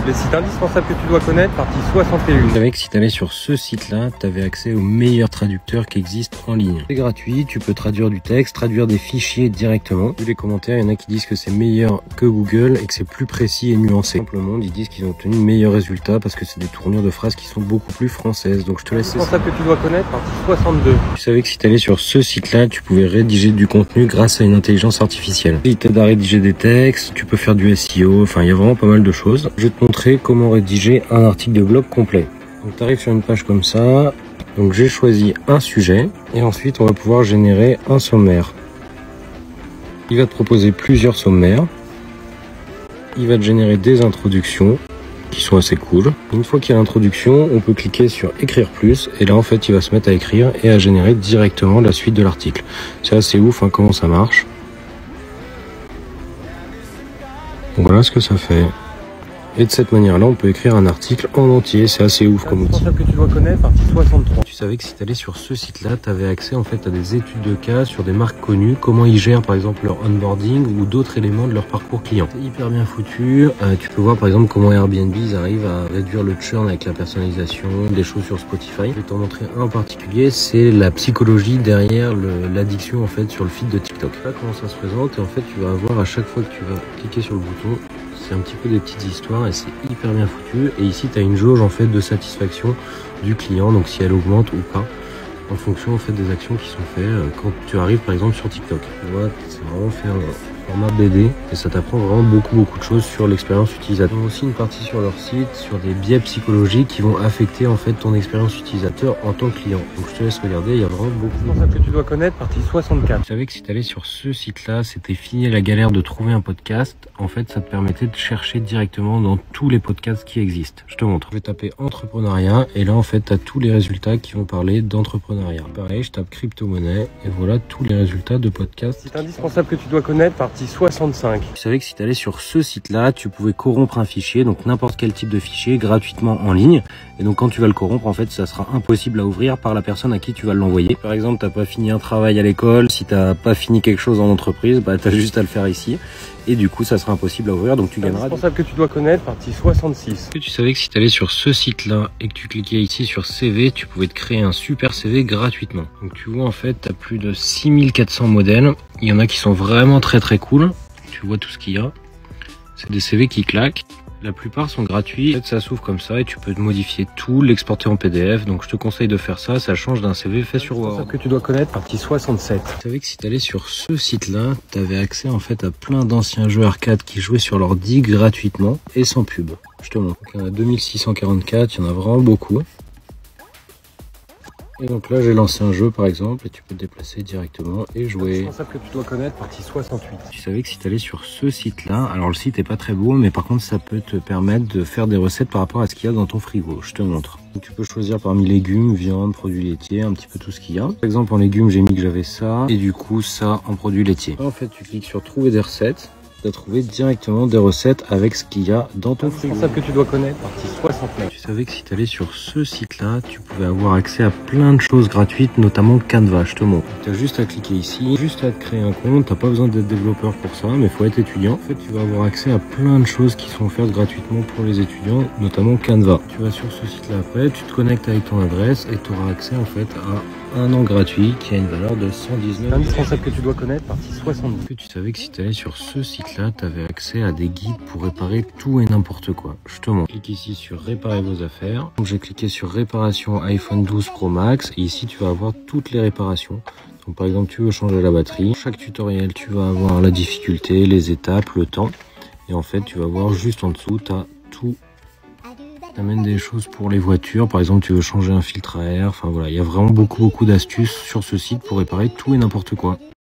Les sites indispensables que tu dois connaître, partie 61. Tu savais que si tu allais sur ce site-là, tu avais accès aux meilleurs traducteurs qui existent en ligne. C'est gratuit, tu peux traduire du texte, traduire des fichiers directement. Vu les commentaires, il y en a qui disent que c'est meilleur que Google et que c'est plus précis et nuancé. Dans le monde, ils disent qu'ils ont obtenu de meilleurs résultats parce que c'est des tournures de phrases qui sont beaucoup plus françaises. Donc je te laisse. Indispensable que tu dois connaître, partie 62. Tu savais que si tu allais sur ce site-là, tu pouvais rédiger du contenu grâce à une intelligence artificielle. Il t'aide à rédiger des textes, tu peux faire du SEO, enfin il y a vraiment pas mal de choses. Je vais te montrer comment rédiger un article de blog complet. Donc tu arrives sur une page comme ça, donc j'ai choisi un sujet et ensuite on va pouvoir générer un sommaire. Il va te proposer plusieurs sommaires, il va te générer des introductions qui sont assez cool. Une fois qu'il y a l'introduction, on peut cliquer sur écrire plus et là en fait il va se mettre à écrire et à générer directement la suite de l'article. C'est assez ouf hein, comment ça marche. Donc voilà ce que ça fait. Et de cette manière-là, on peut écrire un article en entier. C'est assez ouf comme outil. Que tu dois connaître, partie 63. Tu savais que si tu allais sur ce site-là, tu avais accès en fait à des études de cas sur des marques connues, comment ils gèrent par exemple leur onboarding ou d'autres éléments de leur parcours client. C'est hyper bien foutu. Tu peux voir par exemple comment Airbnb ils arrivent à réduire le churn avec la personnalisation, des choses sur Spotify. Je vais t'en montrer un en particulier, c'est la psychologie derrière l'addiction en fait sur le feed de TikTok. Là comment ça se présente et en fait tu vas avoir à chaque fois que tu vas cliquer sur le bouton, c'est un petit peu des petites histoires et c'est hyper bien foutu. Et ici, tu as une jauge en fait de satisfaction du client, donc si elle augmente ou pas, en fonction en fait des actions qui sont faites quand tu arrives par exemple sur TikTok. Tu vois, c'est vraiment fait un format BD et ça t'apprend vraiment beaucoup de choses sur l'expérience utilisateur. Ils ont aussi une partie sur leur site sur des biais psychologiques qui vont affecter en fait ton expérience utilisateur en tant que client. Donc je te laisse regarder, il y a vraiment beaucoup. Indispensable que tu dois connaître, partie 64. Tu savais que si tu allais sur ce site-là, c'était fini la galère de trouver un podcast. En fait, ça te permettait de chercher directement dans tous les podcasts qui existent. Je te montre. Je vais taper entrepreneuriat et là, en fait, tu as tous les résultats qui vont parler d'entrepreneuriat. Pareil, je tape crypto-monnaie et voilà tous les résultats de podcasts. C'est indispensable que tu dois connaître, partie 65. Tu savais que si tu allais sur ce site-là, tu pouvais corrompre un fichier, donc n'importe quel type de fichier, gratuitement en ligne. Et donc, quand tu vas le corrompre, en fait, ça sera impossible à ouvrir par la personne à qui tu vas l'envoyer. Par exemple, t'as pas fini un travail à l'école, si t'as pas fini quelque chose en entreprise, bah t'as juste à le faire ici. Et du coup, ça sera impossible à ouvrir, donc tu gagneras. Indispensable que tu dois connaître, partie 66. Est-ce que tu savais que si tu allais sur ce site-là et que tu cliquais ici sur CV, tu pouvais te créer un super CV gratuitement. Donc tu vois, en fait, tu as plus de 6400 modèles. Il y en a qui sont vraiment très cool. Tu vois tout ce qu'il y a. C'est des CV qui claquent. La plupart sont gratuits. En fait, ça s'ouvre comme ça et tu peux modifier tout, l'exporter en PDF. Donc je te conseille de faire ça. Ça change d'un CV fait sur Word. Que tu dois connaître, partie 67. Tu savais que si tu allais sur ce site-là, tu avais accès en fait à plein d'anciens jeux arcade qui jouaient sur l'ordi gratuitement et sans pub. Je te montre. Il y en a 2644, il y en a vraiment beaucoup. Et donc là, j'ai lancé un jeu par exemple et tu peux te déplacer directement et jouer. Indispensable que tu dois connaître, partie 68. Tu savais que si tu allais sur ce site-là, alors le site est pas très beau, mais par contre ça peut te permettre de faire des recettes par rapport à ce qu'il y a dans ton frigo. Je te montre. Donc tu peux choisir parmi légumes, viande, produits laitiers, un petit peu tout ce qu'il y a. Par exemple en légumes, j'ai mis que j'avais ça et du coup ça en produits laitiers. Là, en fait, tu cliques sur trouver des recettes. Tu as trouvé directement des recettes avec ce qu'il y a dans ton frigo. Indispensable que tu dois connaître, partie 69. Tu savais que si tu allais sur ce site-là, tu pouvais avoir accès à plein de choses gratuites, notamment Canva, je te montre. Tu as juste à cliquer ici, juste à te créer un compte, tu n'as pas besoin d'être développeur pour ça, mais il faut être étudiant. En fait, tu vas avoir accès à plein de choses qui sont offertes gratuitement pour les étudiants, notamment Canva. Tu vas sur ce site-là après, tu te connectes avec ton adresse et tu auras accès en fait à un an gratuit qui a une valeur de 119 €. Indispensable que tu dois connaître, partie 70. Est-ce que tu savais que si tu allais sur ce site-là, tu avais accès à des guides pour réparer tout et n'importe quoi. Je te montre. Clique ici sur réparer vos affaires. Donc j'ai cliqué sur réparation iPhone 12 Pro Max et ici tu vas avoir toutes les réparations. Donc par exemple tu veux changer la batterie. Chaque tutoriel tu vas avoir la difficulté, les étapes, le temps. Et en fait tu vas voir juste en dessous, tu as tout. T'amènes des choses pour les voitures, par exemple tu veux changer un filtre à air, enfin voilà, il y a vraiment beaucoup d'astuces sur ce site pour réparer tout et n'importe quoi.